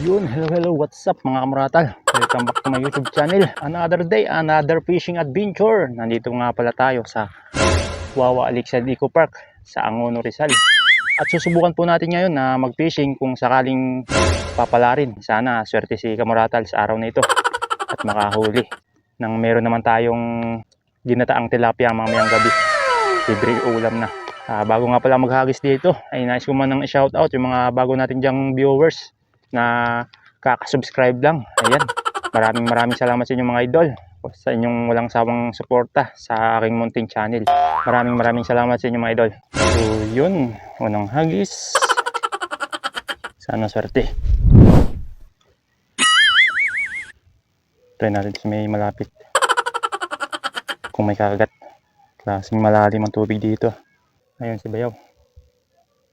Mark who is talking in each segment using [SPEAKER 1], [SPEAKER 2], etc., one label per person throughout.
[SPEAKER 1] Yun, hello, what's up mga kamuratal? Welcome back to my YouTube channel. Another day, another fishing adventure. Nandito nga pala tayo sa Wawa Alixad Eco Park sa Angono, Rizal. At susubukan po natin ngayon na mag-fishing kung sakaling papalarin. Sana swerte si kamuratal sa araw na ito at makahuli. Nang meron naman tayong ginataang tilapia mamayang gabi. Libre ulam na. Bago nga pala maghagis dito, ay nais ko man nang i-shoutout yung mga bago natin dyang viewers na kakasubscribe lang. Ayan, maraming salamat sa inyong mga idol, sa inyong walang sawang suporta sa aking munting channel. Maraming salamat sa inyong mga idol. So yun, unang hagis. Sana swerte. Try natin sa may malapit kung may kakagat. Klaseng malalim ang tubig dito. Ayun si Bayaw,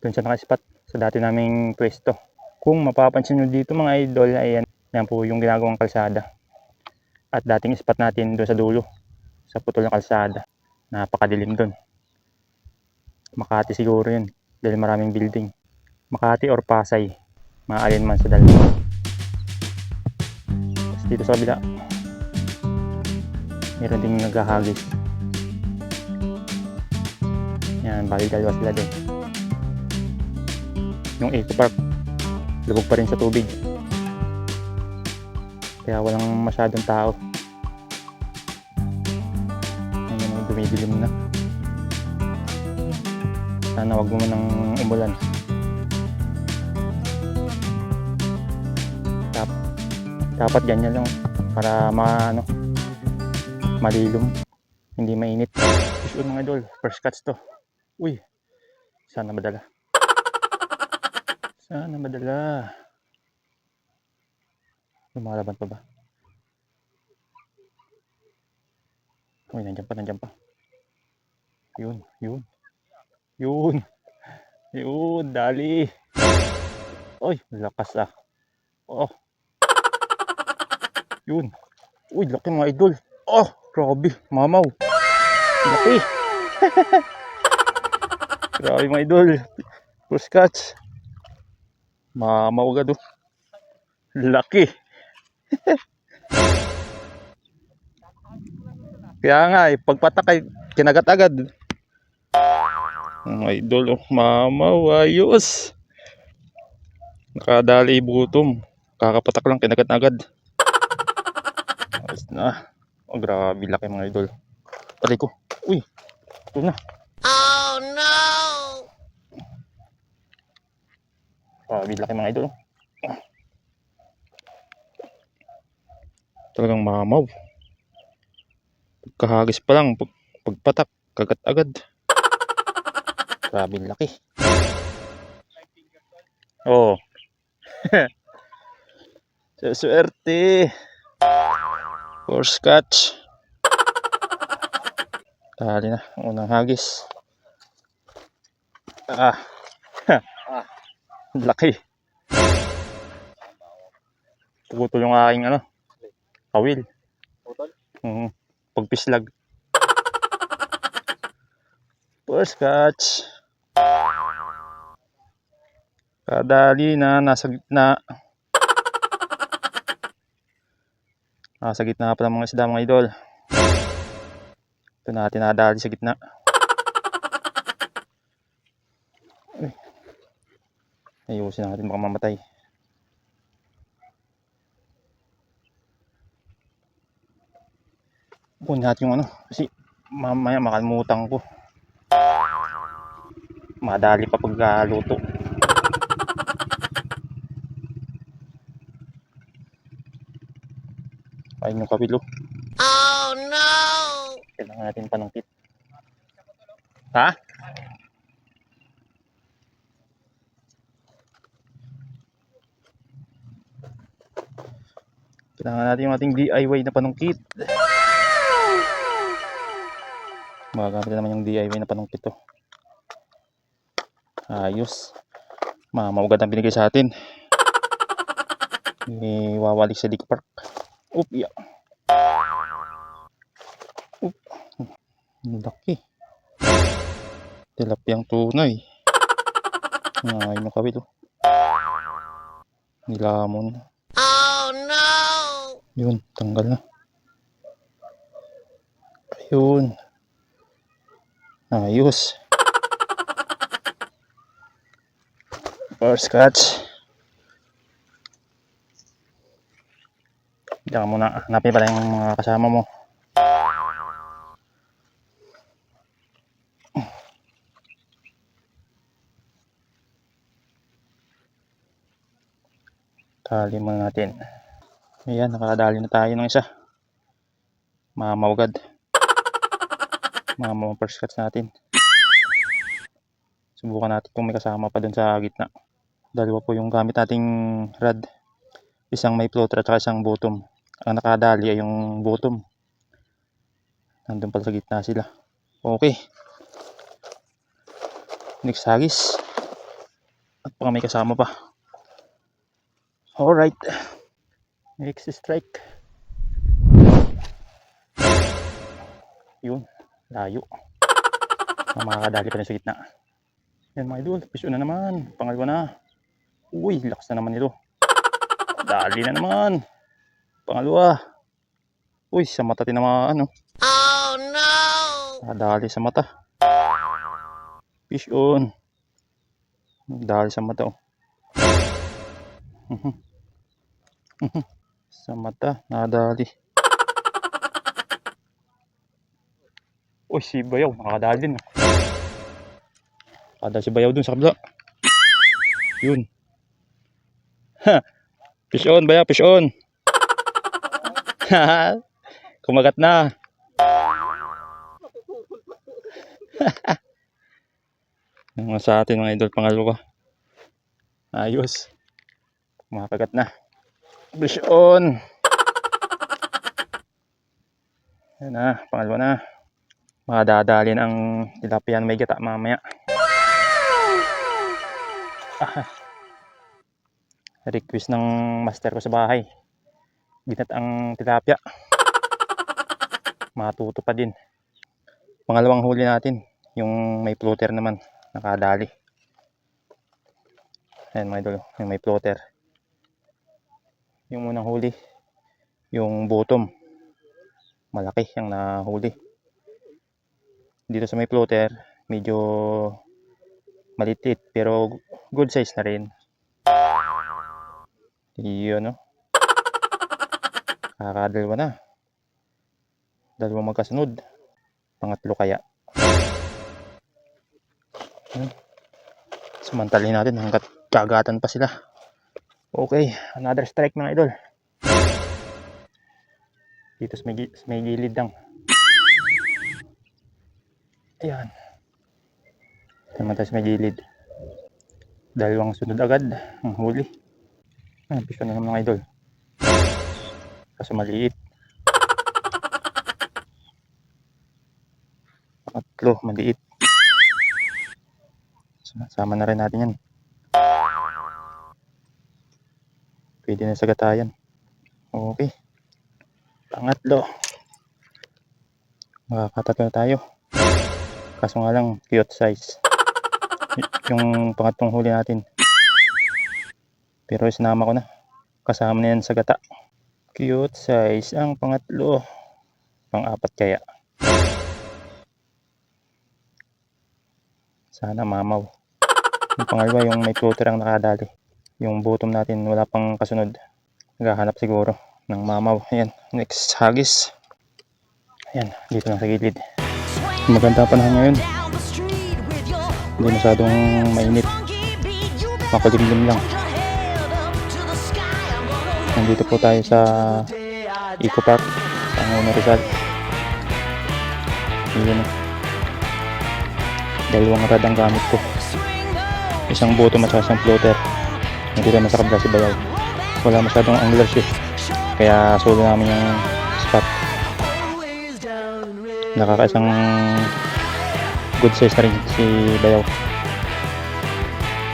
[SPEAKER 1] dun siya naka-spot sa dati naming pwesto. Kung mapapansin nyo dito mga idol, ayan, yan po yung ginagawang kalsada. At dating spot natin doon sa dulo, sa putol ng kalsada. Napakadilim doon. Makati siguro yun, dahil maraming building. Makati or Pasay, maalin man sa dalawa. Tapos dito sa kabila, meron ding naghahagis. Yan, bali dalawa sila doon. Yung Eco Park, lubog pa rin sa tubig, kaya walang masyadong tao. Ayun, dumidilim na. Sana wag mo nang umulan. Dapat ganyan lang para malilom, hindi mainit. Fish on mga idol, first catch to. Uy, sana madala. Sana madala. Lumalaban pa ba? Uy, nandiyan pa. Yun, dali. Uy, lakas ah. Oh. Yun. Uy, laki mga idol. Oh, grabe, mamaw. Laki. Grabe mga idol. First catch. Mamaw agad oh. Laki. Kaya nga pagpatak ay kinagat agad. Mga idol oh, mamaw, ayos. Nakadali butom. Kakapatak lang, kinagat agad. Ayos na. Oh, grabe laki mga idol. Pari ko. Uy, ito na.
[SPEAKER 2] Oh no!
[SPEAKER 1] Grabe laki mga idol. Talagang mamaw. Pagkahagis pa lang, pagpatak, kagat agad. Grabe laki. Oh. Swerte. First catch. Dali na, unang hagis. Laki. Putol yung aking kawil. Pagpislag. First catch. Kadali na, nasa gitna. Nasa gitna pa ng mga isda mga idol. Ito natin nadali sa gitna. Ayusin natin, baka mamatay. Kunin natin yung kasi mamaya makalimutan ko. Madali pa pagluto. Ayun yung kabilo.
[SPEAKER 2] Oh no!
[SPEAKER 1] Kailangan natin panungkit. Ha? Kailangan natin yung ating DIY na panungkit. Magagamit naman yung DIY na panungkit to. Ayos. Maugad ang binigay sa atin. Iwawalik sa Eco Park. Oop, yeah. Oop. Laki. Tilapiyang tunay. Ayun yung kabilo. Nilamon.
[SPEAKER 2] Oh no!
[SPEAKER 1] Yun, tanggal na. Ayun. Ayos. First catch. Diyan ka muna. Hanapin pala yung mga kasama mo. Tali muna natin. Ayan, nakadali na tayo ng isa. Mamaw agad. Mamaw ang first catch natin. Subukan natin kung may kasama pa dun sa gitna. Dalawa po yung gamit nating rod. Isang may floater at isang bottom. Ang nakadali ay yung bottom. Nandun pala sa gitna sila. Okay. Next hagis. At baka may kasama pa. Alright. Next strike. Yun. Layo. Makakadali pa rin sa gitna. Yan mga idol. Pisyo na naman. Pangalawa na. Uy, lakas na naman ito. Dali na naman. Pangalawa. Uy, sa mata tinamaan.
[SPEAKER 2] Oh no!
[SPEAKER 1] Dali sa mata. Fish on. Dali sa mata. Sa mata. Nadali. Uy, si Bayaw. Nakadali din. Nakadali si Bayaw dun sa kabila. Yun. Fish on, Bayaw. Fish on. Kumagat na. Yung sa atin mga idol, pangalawa. Ayos. Kumakagat na. Fish on. Yan na, pangalawa na. Makadadalin ang tilapia na may gata mamaya. Request ng master ko sa bahay. Ginat ang tilapia. Matuto pa din. Pangalawang huli natin. Yung may floater naman. Nakadali. Ayan mga idol. Yung may floater. Yung unang huli. Yung bottom. Malaki yung nahuli. Dito sa may floater. Medyo maliit. Pero good size na rin. Yun, no? Kakadalawa na. Dalawang magkasunod. Pangatlo kaya. Sumantalin natin hanggat kagatan pa sila. Okay, another strike mga idol. Dito sa may gilid lang. Ayan. Naman tayo sa may gilid. Dalawang sunod agad. Ang huli. Ayan, pisyo na naman mga idol. Kaso maliit. Pangatlo, maliit. Sama na rin natin yan. Pwede na sa gatayan. Okay. Pangatlo. Makakatatlo na tayo. Kaso nga lang, cute size. Yung pangatlong huli natin. Pero sinama ko na. Kasama na yan sa gata. Cute size ang pangatlo. Pang-apat kaya. Sana mamaw. Yung pangalawa, yung may floater ang nakadali. Yung bottom natin wala pang kasunod. Naghahanap siguro ng mamaw. Ayan, next hagis. Ayan, dito lang sa gilid. Maganda panahon ngayon. Hindi masyadong mainit. Makulimlim lang. Nandito po tayo sa Eco Park sa Angono Rizal. Ayan. Dalawang rod ang gamit ko. Isang bottom at isang floater. Nandito naman sa kabila si Bayaw. Wala masyadong anglers eh. Kaya solo namin yung spot. Nakakaisang good size na rin si Bayaw.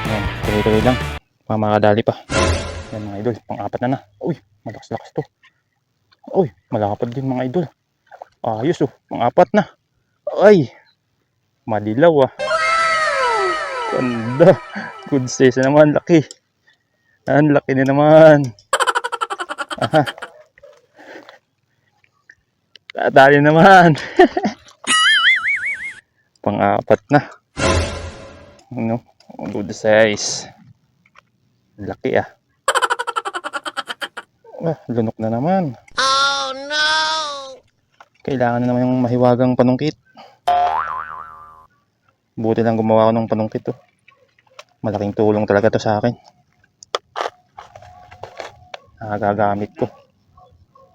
[SPEAKER 1] Ayan, tuloy-tuloy lang. Makadali pa. Ayan mga idol, pang-apat na. Uy, malakas-lakas to. Uy, malapad din mga idol. Ayos oh, pang-apat na. Ay, madilaw ah. Ganda. Good size na naman, laki. Ang laki na naman. Aha. Tatali naman. Pang-apat na. Ano? Good size. Laki ah. Lunok na naman.
[SPEAKER 2] Oh no!
[SPEAKER 1] Kailangan na naman yung mahiwagang panungkit. Buti lang gumawa ko ng panungkit to. Malaking tulong talaga to sa akin. Nakagagamit ko.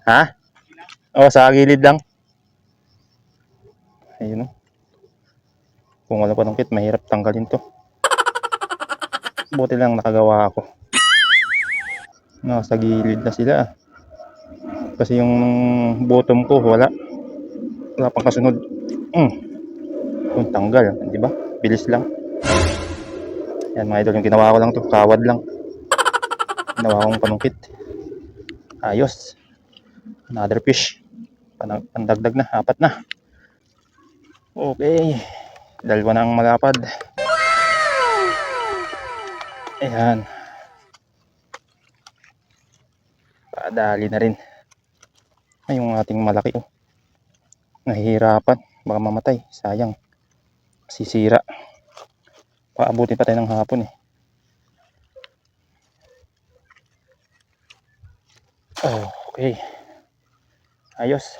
[SPEAKER 1] Ha? O, sa gilid lang. Ayun o. Kung wala panungkit, mahirap tanggalin to. Buti lang nakagawa ako. Nasa gilid na sila. Kasi yung bottom ko wala pang kasunod. Kung tanggal, di ba? Bilis lang. Yan mga idol, yung ginawa ko lang to, kawad lang. Ginawa kong panungkit. Ayos. Another fish. Pandagdag na, 4 na. Okay. 2 na ang malapad. Ayan. Padali na rin. Ay, yung ating malaki oh. Nahihirapan. Baka mamatay. Sayang. Sisira. Paabutin pa tayo ng hapon eh. Okay. Ayos.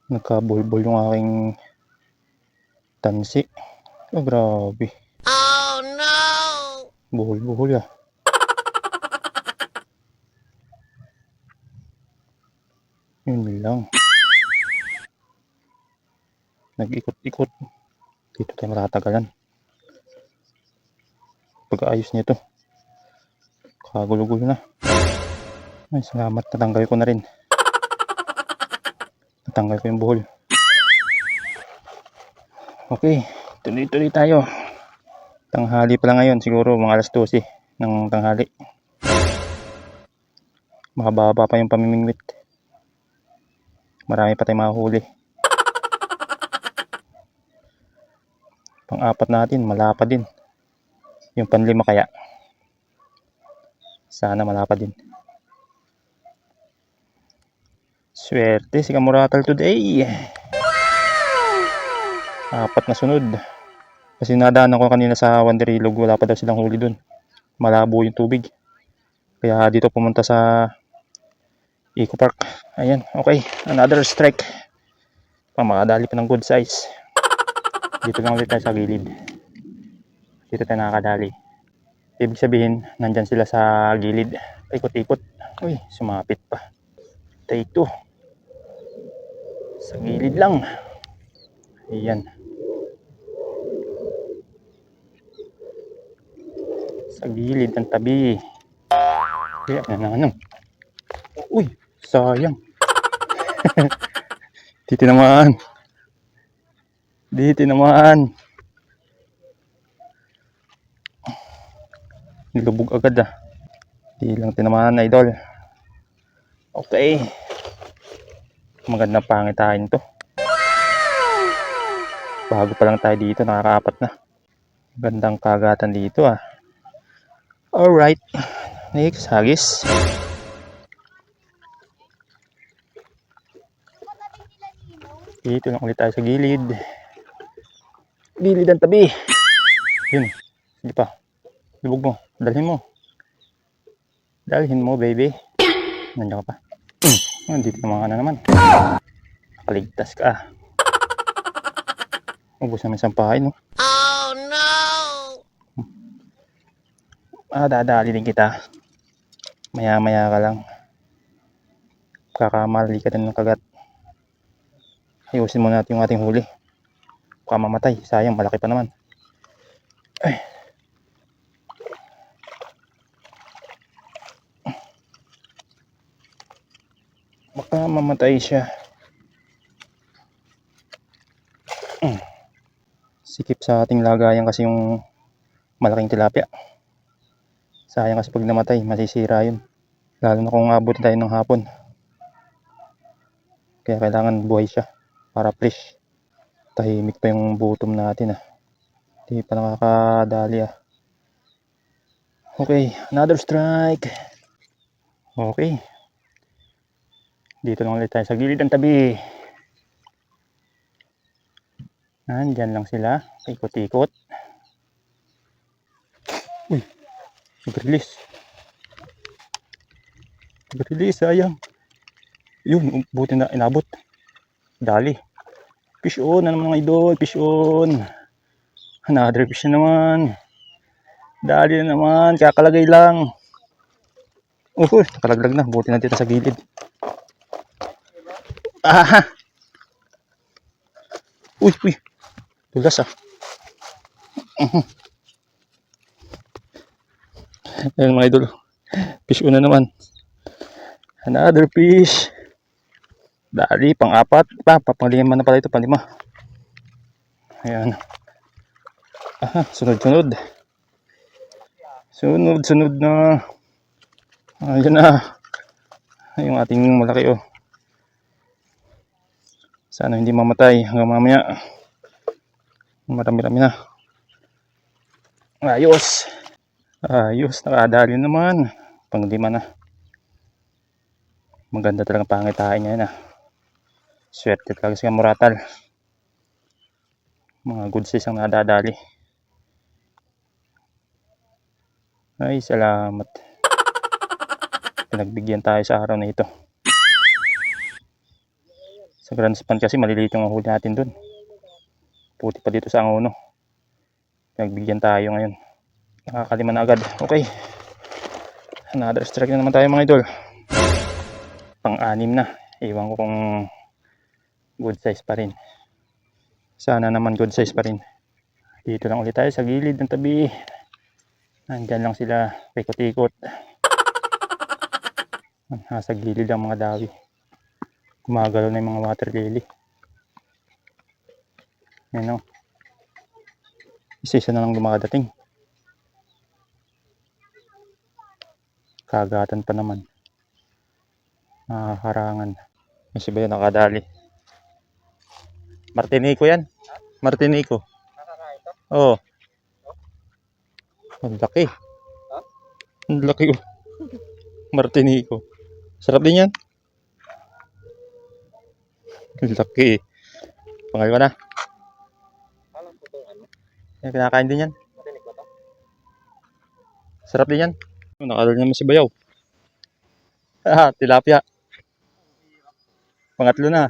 [SPEAKER 1] Nagkabulbol yung aking tansi. Grabe.
[SPEAKER 2] Oh no!
[SPEAKER 1] Buhol-buhol ah. Yun lang. Nag-ikot-ikot. Dito tayo matatagalan. Pag-ayos nito. Kagulo-gulo na. Ay, salamat. Natanggal ko na rin. Natanggal ko yung buhol. Okay. Tuloy-tuloy tayo. Tanghali pa lang ngayon. Siguro mga alas 12 ng tanghali. Mahaba pa yung pamimingwit. Marami pa tayong mahuli. Pang-4 natin, malapad din. Yung pang-5 kaya. Sana malapad din. Swerte si Kamuratal today. 4 na sunod. Kasi nadaanan ko kanina sa Wanderilog, wala pa daw silang huli dun. Malabo yung tubig. Kaya dito pumunta sa Eco Park. Ayan, okay. Another strike. Pang makadali pa ng good size. Dito lang ulit tayo sa gilid. Dito tayo nakakadali. Ibig sabihin, nandyan sila sa gilid. Ikot-ikot. Uy, sumapit pa. Take 2. Sa gilid lang. Ayan. Sa gilid ng tabi. Kaya ano. Uy, sayang. Dito naman. Nilubog agad ah. Di lang tinamaan idol. Okay. Magandang pangitain to. Bago pa lang tayo dito, nakaka-4 na. Gandang kagatan dito ah. Alright. Next, hagis. Dito lang ulit tayo sa gilid. Gilid ang tabi. Yun. Hindi pa. Lubog mo. Dalhin mo, baby. Nandiyan ka pa. Dito naman ka na naman. Nakaligtas ka. Ubus namin sampahin, no?
[SPEAKER 2] Oh no!
[SPEAKER 1] Dadali din kita. Maya-maya ka lang. Kakamali ka din ng kagat. Ayusin muna natin yung ating huli. Baka mamatay. Sayang, malaki pa naman. Ay. Baka mamatay siya. Sikip sa ating lagayan kasi yung malaking tilapia. Sayang kasi pag namatay, masisira yun. Lalo na kung abot tayo ng hapon. Kaya kailangan buhay siya para fresh. Tahimik pa yung bottom natin ah. Hindi pa nakakadali ah. Okay, another strike. Okay. Dito lang ulit tayo sa gilid ng tabi. Nandyan lang sila. Ikot-ikot. Uy, nag-release. Nag-release, sayang. Yun, buti na inabot. Dali. Fish on, ano mga idol? Fish on. Another fish na naman. Dali na naman, kakalagay lang. Nakalaglag na. Buti na dito sa gilid. Ah! Uy. Tulas ah. Ayan mga idol. Fish on na naman. Another fish. Dali, pang-apat. Pang-lima na pala ito, pang-lima. Ayan. Sunod-sunod. Sunod na. Ayan na. Yung ating malaki oh. Sana hindi mamatay hanggang mamaya. Marami-rami na. Ayos. Nakadali naman. Pang-lima na. Maganda talagang pangitain niya na. Swerte talaga si Muratal. Mga good size ang nadadali. Ay, salamat. Pinagbigyan tayo sa araw na ito. Sa Grand Span kasi maliliit yung huli natin dun. Puti pa dito sa Angono. Pinagbigyan tayo ngayon. Nakakalima na agad. Okay. Another strike na naman tayo mga idol. Pang-anim na. Iwan ko kung good size pa rin. Sana naman good size pa rin. Dito lang ulit tayo sa gilid ng tabi. Nandyan lang sila. Ikot-ikot. Nasa gilid ang mga dawi. Gumagalaw na yung mga water lily. Yan o. Isa-isa na lang dumadating. Kagatan pa naman. Nakakarangan. May siba yun nakadali. Martinico yan. Martinico. Oo. Ang laki. Ang laki oh. Martinico. Sarap din yan. Ang laki. Pangalawa na. Yan, kinakain din yan. Sarap din yan. Nakadali naman si Bayaw. Tilapia. Pangatlo na.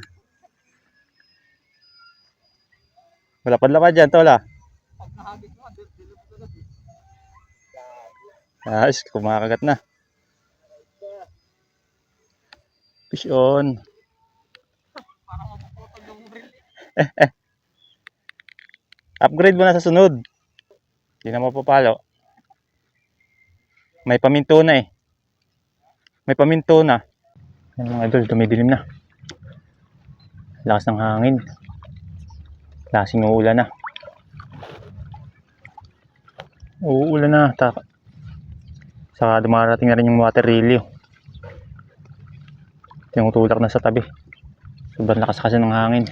[SPEAKER 1] Malapad-lapad dyan, Tola. Kumakagat na. Fish on. Upgrade mo na sa sunod. Hindi na mapapalo. May paminto na eh. May paminto na. Yan mga idol, dumidilim na. Lakas ng hangin. Lasing uulan na. Uulan na. Saka dumarating na rin yung water lily. Tinutulak na sa tabi. Sobrang lakas kasi ng hangin.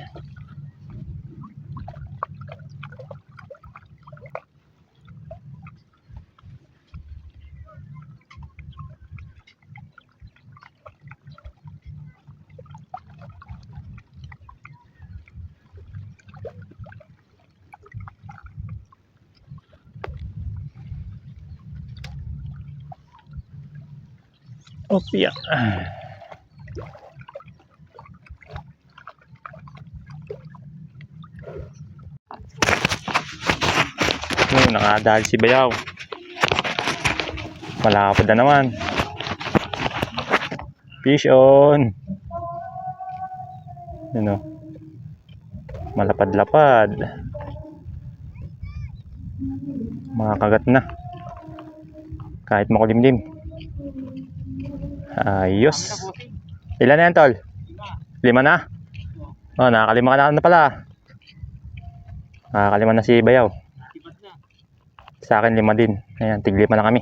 [SPEAKER 1] Opya. Nakadali si Bayaw. Malapad na naman. Fish on. Ano? Malapad-lapad. Makakagat na. Kahit makulimlim. Ayos. Ilan na yan, tol? 5 na? Oh, nakakalima ka na pala. Nakakalima na si Bayaw. Sa akin 5 din. Ayan, tig-5 na kami.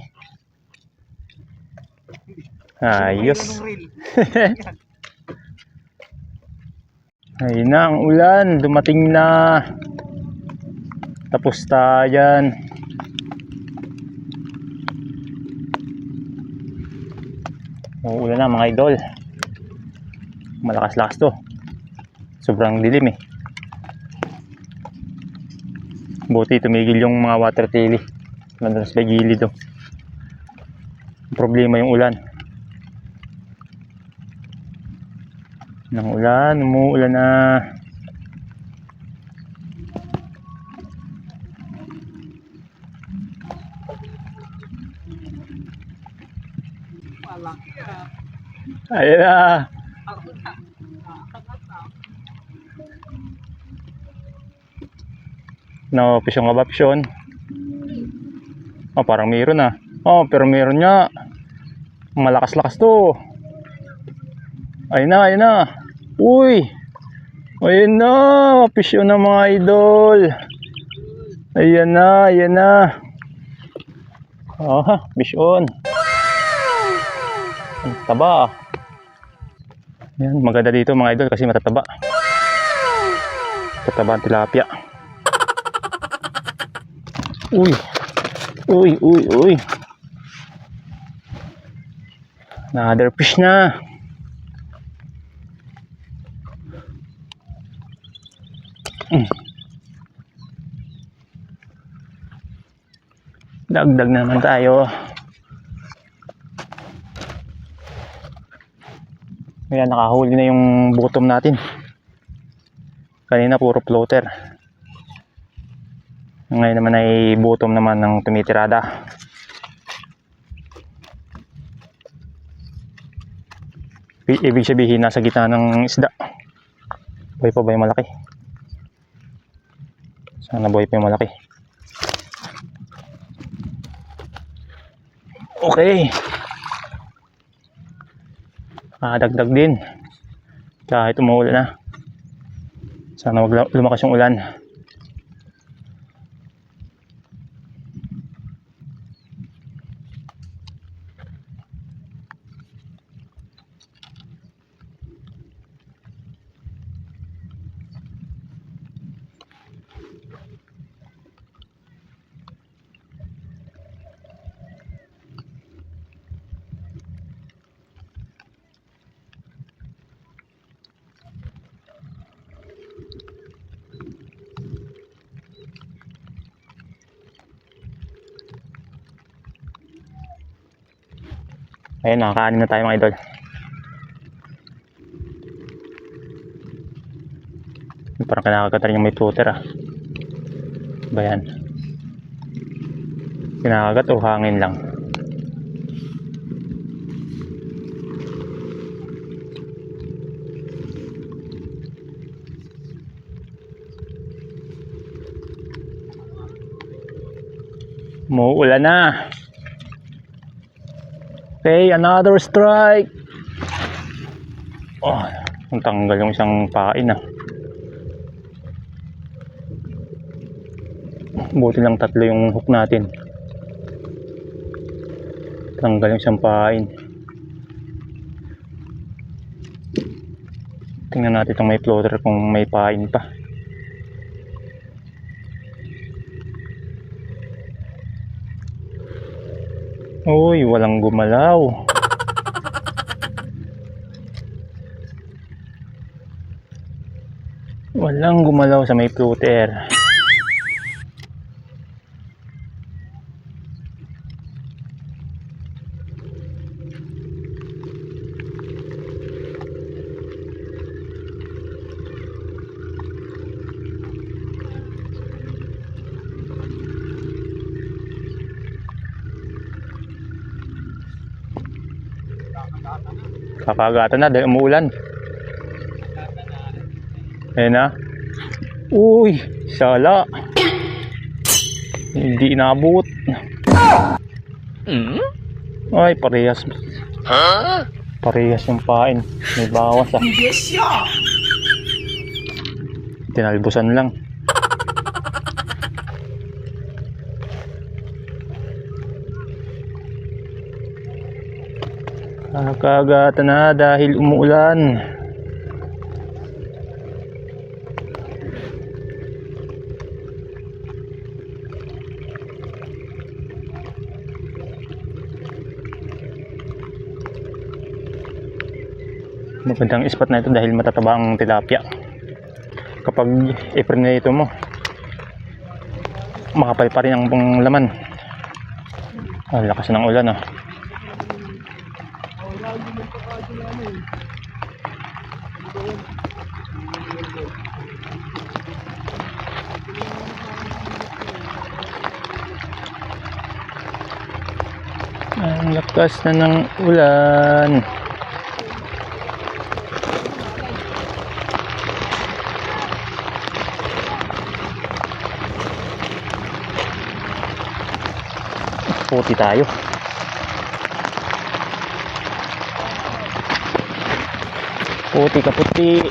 [SPEAKER 1] Ayos. Ayun na ang ulan. Dumating na. Tapos tayan. Uulan na mga idol. Malakas-lakas to. Sobrang dilim eh. Buti tumigil yung mga water lily. Nandun sa gilid oh. Problema yung ulan. Nang ulan, umuulan na. Ayan na. No, pisyon nga ba pisyon? Oh, parang meron na. Oh, pero meron nga. Malakas-lakas to. Ayun na, ayun na. Uy! Ayun na. Pisyon na mga idol. Ayan na, ayan na. Oh, pisyon. Ang taba. Yan, maganda dito mga idol kasi matataba. Tataba ang tilapia. Uy. Uy, uy, uy. Another fish na. Dagdag na naman tayo. Ayan, nakahuli na yung bottom natin. Kanina puro floater. Ngayon naman ay bottom naman ng tumitirada. Ibig sabihin nasa gitna ng isda. Buhay pa ba yung malaki? Sana buhay pa yung malaki. Okay. Dagdag din. Kahit umuulan na. Sana wag lumakas yung ulan. Ayun, nakakaanin na tayo mga idol. Parang kinakagat rin yung may floater ah. Ba yan? Kinakagat o hangin lang? Umuulan na. Okay, another strike. Oh, ang tanggal yung isang pain ah. Buti lang tatlo yung hook natin. Tanggal yung isang pain. Tingnan natin itong may floater kung may pain pa. Uy, walang gumalaw. Walang gumalaw sa may floater. Kakagatan na dahil umuulan. Ayan na. Uy, sala. Hindi inabot. Ay, parehas. Parehas yung pain. May bawas ah. Tinalbusan lang. Kakagatan na dahil umuulan. Magandang spot na ito dahil matataba ang tilapia. Kapag iprinito mo, makapal pa rin ang laman. Ang lakas ng ulan ah. Ang lakas na ng ulan. Puti tayo. Puti ka puti.